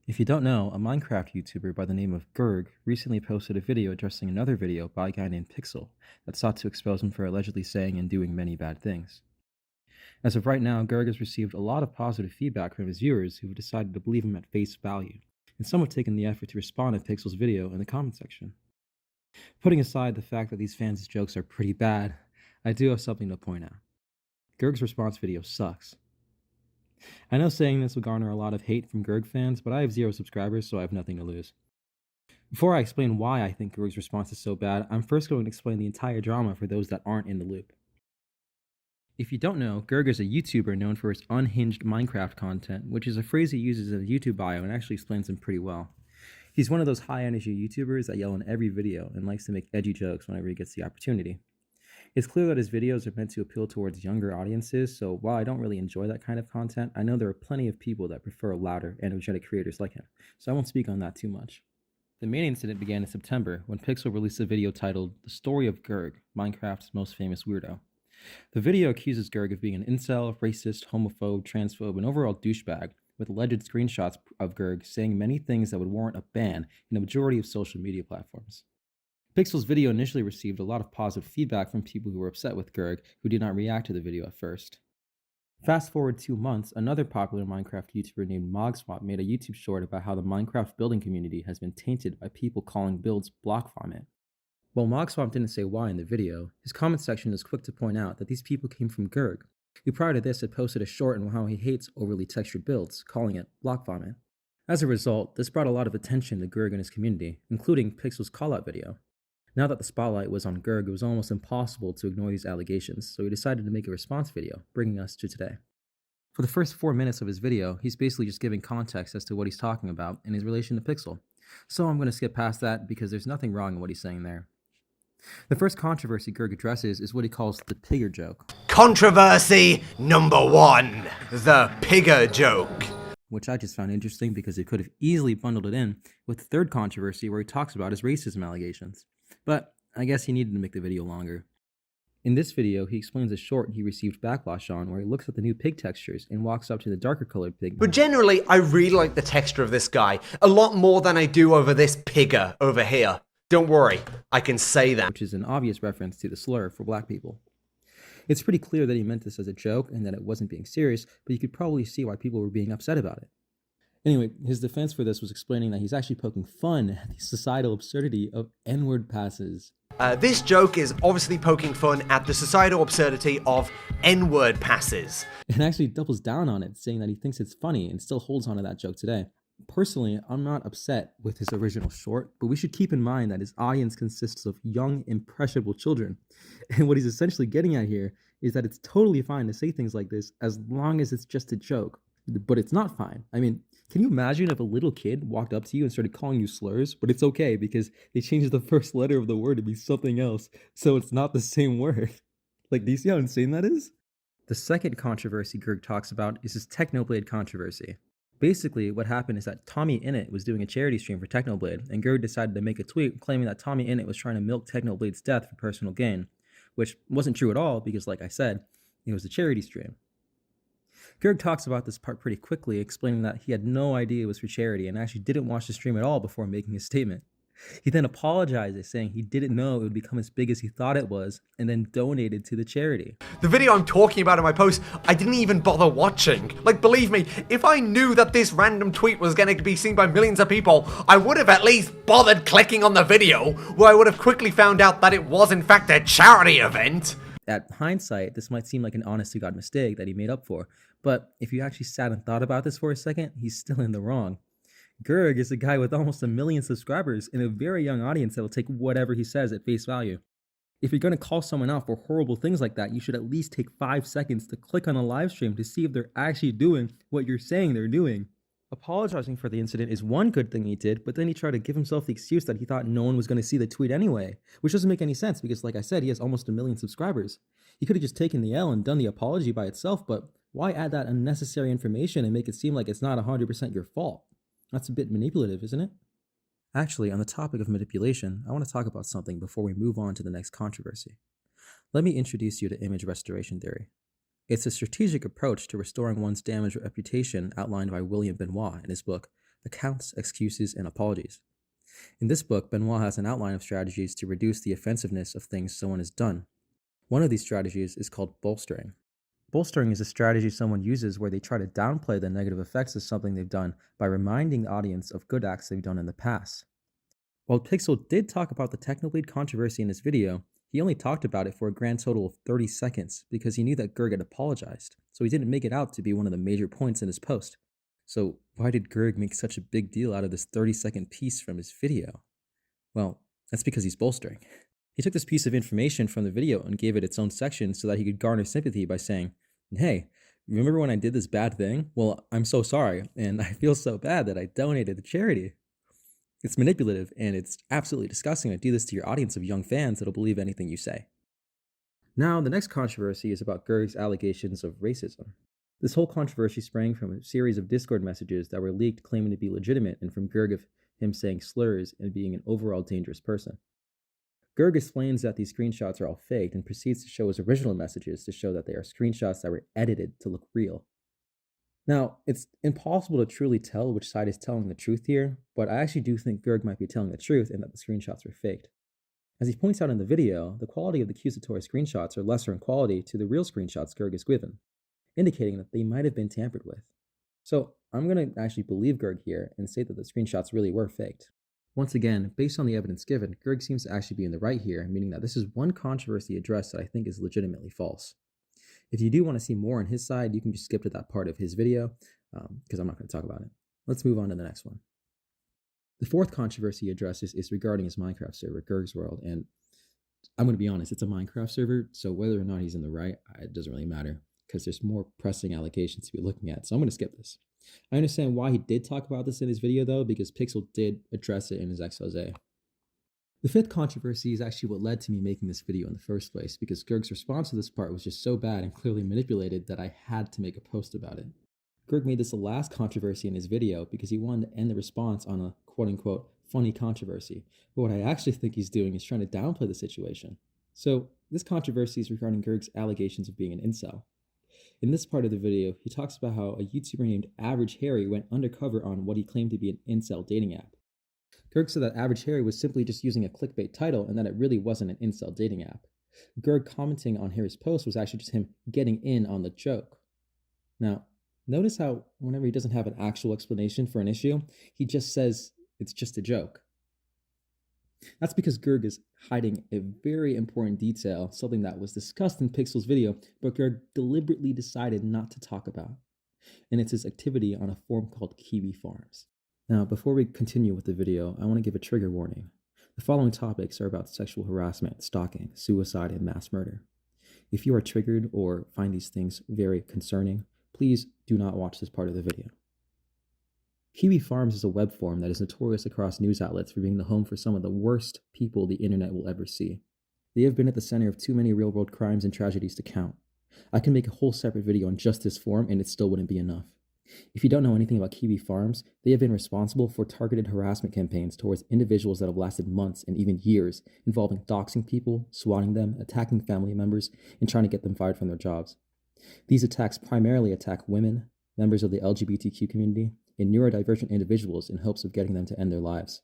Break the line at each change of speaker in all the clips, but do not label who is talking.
If you don't know, a Minecraft YouTuber by the name of Gerg recently posted a video addressing another video by a guy named Pixel that sought to expose him for allegedly saying and doing many bad things. As of right now, Gerg has received a lot of positive feedback from his viewers who have decided to believe him at face value, and some have taken the effort to respond to Pixel's video in the comment section. Putting aside the fact that these fans' jokes are pretty bad, I do have something to point out. Gerg's response video sucks. I know saying this will garner a lot of hate from Gerg fans, but I have 0 subscribers, so I have nothing to lose. Before I explain why I think Gerg's response is so bad, I'm first going to explain the entire drama for those that aren't in the loop. If you don't know, Gerg is a YouTuber known for his unhinged Minecraft content, which is a phrase he uses in a YouTube bio and actually explains him pretty well. He's one of those high-energy YouTubers that yell in every video and likes to make edgy jokes whenever he gets the opportunity. It's clear that his videos are meant to appeal towards younger audiences, so while I don't really enjoy that kind of content, I know there are plenty of people that prefer louder, energetic creators like him, so I won't speak on that too much. The main incident began in September, when Pixel released a video titled The Story of Gerg, Minecraft's most famous weirdo. The video accuses Gerg of being an incel, racist, homophobe, transphobe, and overall douchebag, with alleged screenshots of Gerg saying many things that would warrant a ban in a majority of social media platforms. Pixel's video initially received a lot of positive feedback from people who were upset with Gerg, who did not react to the video at first. Fast forward 2 months, another popular Minecraft YouTuber named Mogswap made a YouTube short about how the Minecraft building community has been tainted by people calling builds block farming. While Mogswap didn't say why in the video, his comment section is quick to point out that these people came from Gerg, who prior to this had posted a short on how he hates overly textured builds, calling it block farming. As a result, this brought a lot of attention to Gerg and his community, including Pixel's callout video. Now that the spotlight was on Gerg, it was almost impossible to ignore these allegations, so he decided to make a response video, bringing us to today. For the first 4 minutes of his video, he's basically just giving context as to what he's talking about in his relation to Pixel. So I'm going to skip past that because there's nothing wrong in what he's saying there. The first controversy Gerg addresses is what he calls the pigger joke.
Controversy number 1, the pigger joke.
Which I just found interesting because he could have easily bundled it in with the third controversy where he talks about his racism allegations. But I guess he needed to make the video longer. In this video, he explains a short he received backlash on where he looks at the new pig textures and walks up to the darker colored pig.
But generally, I really like the texture of this guy, a lot more than I do over this pigger over here. Don't worry, I can say that.
Which is an obvious reference to the slur for black people. It's pretty clear that he meant this as a joke and that it wasn't being serious, but you could probably see why people were being upset about it. Anyway, his defense for this was explaining that he's actually poking fun at the societal absurdity of N-word passes.
This joke is obviously poking fun at the societal absurdity of N-word passes.
And actually doubles down on it, saying that he thinks it's funny and still holds on to that joke today. Personally, I'm not upset with his original short, but we should keep in mind that his audience consists of young, impressionable children. And what he's essentially getting at here is that it's totally fine to say things like this as long as it's just a joke. But it's not fine. I mean, can you imagine if a little kid walked up to you and started calling you slurs? But it's okay because they changed the first letter of the word to be something else, so it's not the same word. Like, do you see how insane that is? The second controversy Gerg talks about is his Technoblade controversy. Basically, what happened is that Tommy Innit was doing a charity stream for Technoblade, and Gerg decided to make a tweet claiming that Tommy Innit was trying to milk Technoblade's death for personal gain, which wasn't true at all because, like I said, it was a charity stream. Gerg talks about this part pretty quickly, explaining that he had no idea it was for charity and actually didn't watch the stream at all before making his statement. He then apologizes, saying he didn't know it would become as big as he thought it was, and then donated to the charity.
The video I'm talking about in my post, I didn't even bother watching. Like, believe me, if I knew that this random tweet was going to be seen by millions of people, I would have at least bothered clicking on the video, where I would have quickly found out that it was in fact a charity event.
At hindsight, this might seem like an honest-to-God mistake that he made up for, but if you actually sat and thought about this for a second, he's still in the wrong. Gerg is a guy with almost 1 million subscribers and a very young audience that will take whatever he says at face value. If you're going to call someone out for horrible things like that, you should at least take 5 seconds to click on a live stream to see if they're actually doing what you're saying they're doing. Apologizing for the incident is one good thing he did, but then he tried to give himself the excuse that he thought no one was going to see the tweet anyway, which doesn't make any sense because, like I said, he has almost 1 million subscribers. He could have just taken the L and done the apology by itself, but why add that unnecessary information and make it seem like it's not 100% your fault? That's a bit manipulative, isn't it? Actually, on the topic of manipulation, I want to talk about something before we move on to the next controversy. Let me introduce you to image restoration theory. It's a strategic approach to restoring one's damaged reputation outlined by William Benoit in his book, accounts, excuses, and apologies. In this book, Benoit has an outline of strategies to reduce the offensiveness of things someone has done. One of these strategies is called bolstering. Bolstering is a strategy someone uses where they try to downplay the negative effects of something they've done by reminding the audience of good acts they've done in the past. While Pixel did talk about the Technoblade controversy in his video, he only talked about it for a grand total of 30 seconds because he knew that Gerg had apologized, so he didn't make it out to be one of the major points in his post. So why did Gerg make such a big deal out of this 30-second piece from his video? Well, that's because he's bolstering. He took this piece of information from the video and gave it its own section so that he could garner sympathy by saying, "Hey, remember when I did this bad thing? Well, I'm so sorry, and I feel so bad that I donated to charity." It's manipulative, and it's absolutely disgusting to do this to your audience of young fans that'll believe anything you say. Now, the next controversy is about Gerg's allegations of racism. This whole controversy sprang from a series of Discord messages that were leaked claiming to be legitimate and from Gerg of him saying slurs and being an overall dangerous person. Gerg explains that these screenshots are all faked and proceeds to show his original messages to show that they are screenshots that were edited to look real. Now, it's impossible to truly tell which side is telling the truth here, but I actually do think Gerg might be telling the truth and that the screenshots were faked. As he points out in the video, the quality of the accusatory screenshots are lesser in quality to the real screenshots Gerg is given, indicating that they might have been tampered with. So I'm going to actually believe Gerg here and say that the screenshots really were faked. Once again, based on the evidence given, Gerg seems to actually be in the right here, meaning that this is one controversy addressed that I think is legitimately false. If you do want to see more on his side, you can just skip to that part of his video, because I'm not going to talk about it. Let's move on to the next one. The fourth controversy he addresses is regarding his Minecraft server, Gerg's World, and I'm going to be honest, it's a Minecraft server, so whether or not he's in the right, it doesn't really matter, because there's more pressing allegations to be looking at, so I'm going to skip this. I understand why he did talk about this in his video, though, because Pixel did address it in his exposé. The fifth controversy is actually what led to me making this video in the first place, because Gerg's response to this part was just so bad and clearly manipulated that I had to make a post about it. Gerg made this the last controversy in his video because he wanted to end the response on a quote-unquote funny controversy, but what I actually think he's doing is trying to downplay the situation. So this controversy is regarding Gerg's allegations of being an incel. In this part of the video, he talks about how a YouTuber named Average Harry went undercover on what he claimed to be an incel dating app. Gerg said that Average Harry was simply just using a clickbait title and that it really wasn't an incel dating app. Gerg commenting on Harry's post was actually just him getting in on the joke. Now, notice how whenever he doesn't have an actual explanation for an issue, he just says it's just a joke. That's because Gerg is hiding a very important detail, something that was discussed in Pixel's video, but Gerg deliberately decided not to talk about. And it's his activity on a forum called Kiwi Farms. Now, before we continue with the video, I want to give a trigger warning. The following topics are about sexual harassment, stalking, suicide, and mass murder. If you are triggered or find these things very concerning, please do not watch this part of the video. Kiwi Farms is a web forum that is notorious across news outlets for being the home for some of the worst people the internet will ever see. They have been at the center of too many real-world crimes and tragedies to count. I can make a whole separate video on just this forum and it still wouldn't be enough. If you don't know anything about Kiwi Farms, they have been responsible for targeted harassment campaigns towards individuals that have lasted months and even years, involving doxing people, swatting them, attacking family members, and trying to get them fired from their jobs. These attacks primarily attack women, members of the LGBTQ community, and neurodivergent individuals in hopes of getting them to end their lives.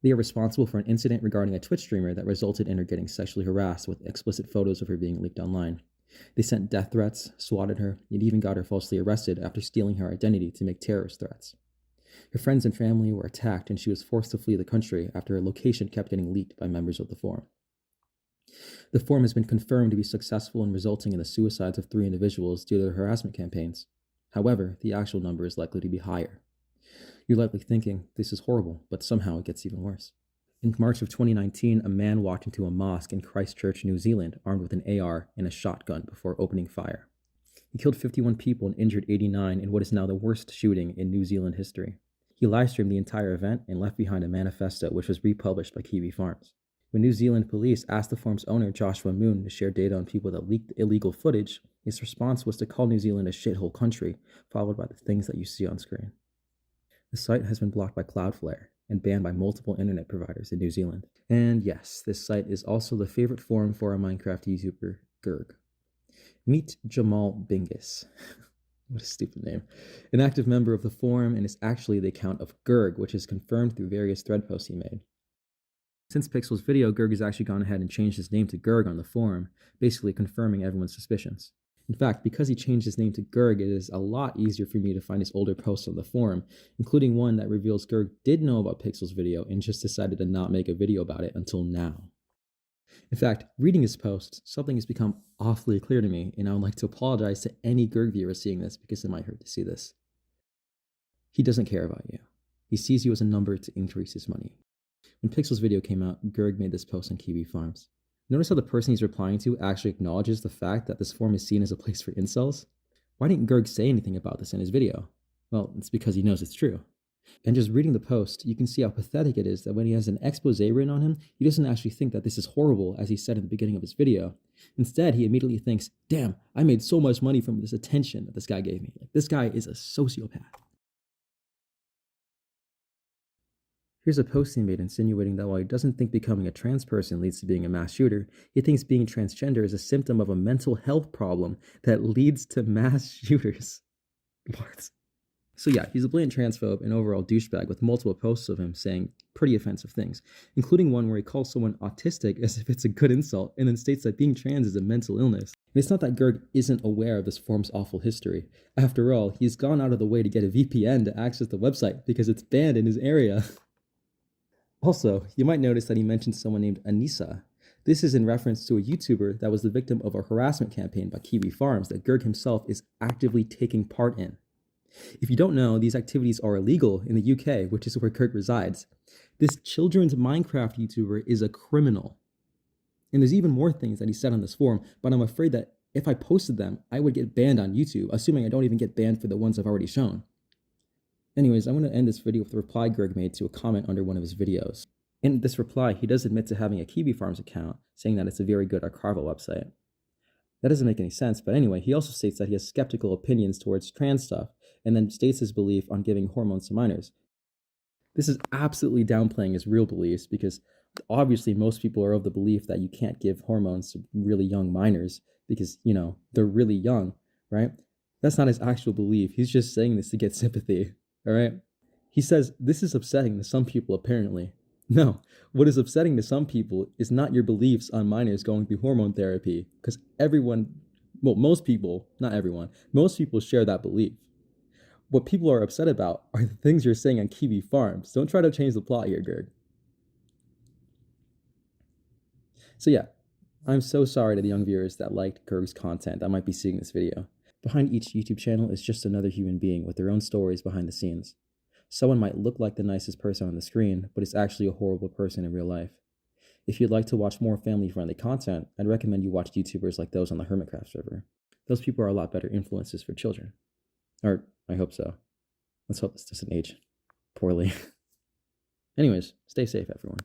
They are responsible for an incident regarding a Twitch streamer that resulted in her getting sexually harassed with explicit photos of her being leaked online. They sent death threats, swatted her, and even got her falsely arrested after stealing her identity to make terrorist threats. Her friends and family were attacked and she was forced to flee the country after her location kept getting leaked by members of the forum. The forum has been confirmed to be successful in resulting in the suicides of 3 individuals due to their harassment campaigns. However, the actual number is likely to be higher. You're likely thinking, this is horrible, but somehow it gets even worse. In March of 2019, a man walked into a mosque in Christchurch, New Zealand, armed with an AR and a shotgun before opening fire. He killed 51 people and injured 89 in what is now the worst shooting in New Zealand history. He livestreamed the entire event and left behind a manifesto which was republished by Kiwi Farms. When New Zealand police asked the forum's owner, Joshua Moon, to share data on people that leaked illegal footage, his response was to call New Zealand a shithole country, followed by the things that you see on screen. The site has been blocked by Cloudflare and banned by multiple internet providers in New Zealand. And yes, this site is also the favorite forum for a Minecraft YouTuber, Gerg. Meet Jamal Bingus. What a stupid name. An active member of the forum, and is actually the account of Gerg, which is confirmed through various thread posts he made. Since Pixel's video, Gerg has actually gone ahead and changed his name to Gerg on the forum, basically confirming everyone's suspicions. In fact, because he changed his name to Gerg, it is a lot easier for me to find his older posts on the forum, including one that reveals Gerg did know about Pixel's video and just decided to not make a video about it until now. In fact, reading his posts, something has become awfully clear to me, and I would like to apologize to any Gerg viewer seeing this because it might hurt to see this. He doesn't care about you. He sees you as a number to increase his money. When Pixel's video came out, Gerg made this post on Kiwi Farms. Notice how the person he's replying to actually acknowledges the fact that this forum is seen as a place for incels? Why didn't Gerg say anything about this in his video? Well, it's because he knows it's true. And just reading the post, you can see how pathetic it is that when he has an expose written on him, he doesn't actually think that this is horrible, as he said at the beginning of his video. Instead, he immediately thinks, damn, I made so much money from this attention that this guy gave me. Like, this guy is a sociopath. Here's a post he made insinuating that while he doesn't think becoming a trans person leads to being a mass shooter, he thinks being transgender is a symptom of a mental health problem that leads to mass shooters. What? So yeah, he's a blatant transphobe and overall douchebag with multiple posts of him saying pretty offensive things, including one where he calls someone autistic as if it's a good insult and then states that being trans is a mental illness. And it's not that Gerg isn't aware of this forum's awful history. After all, he's gone out of the way to get a VPN to access the website because it's banned in his area. Also, you might notice that he mentioned someone named Anissa. This is in reference to a YouTuber that was the victim of a harassment campaign by Kiwi Farms that Gerg himself is actively taking part in. If you don't know, these activities are illegal in the UK, which is where Gerg resides. This children's Minecraft YouTuber is a criminal. And there's even more things that he said on this forum, but I'm afraid that if I posted them, I would get banned on YouTube, assuming I don't even get banned for the ones I've already shown. Anyways, I'm going to end this video with a reply Gerg made to a comment under one of his videos. In this reply, he does admit to having a Kiwi Farms account, saying that it's a very good archival website. That doesn't make any sense, but anyway, he also states that he has skeptical opinions towards trans stuff, and then states his belief on giving hormones to minors. This is absolutely downplaying his real beliefs, because obviously most people are of the belief that you can't give hormones to really young minors, because, you know, they're really young, right? That's not his actual belief. He's just saying this to get sympathy, all right? He says, this is upsetting to some people, apparently. No, what is upsetting to some people is not your beliefs on minors going through hormone therapy, because everyone, well, most people, not everyone, most people share that belief. What people are upset about are the things you're saying on Kiwi Farms. Don't try to change the plot here, Gerg. So yeah, I'm so sorry to the young viewers that liked Gerg's content that might be seeing this video. Behind each YouTube channel is just another human being with their own stories behind the scenes. Someone might look like the nicest person on the screen, but is actually a horrible person in real life. If you'd like to watch more family-friendly content, I'd recommend you watch YouTubers like those on the Hermitcraft server. Those people are a lot better influences for children. Or, I hope so. Let's hope this doesn't age poorly. Anyways, stay safe, everyone.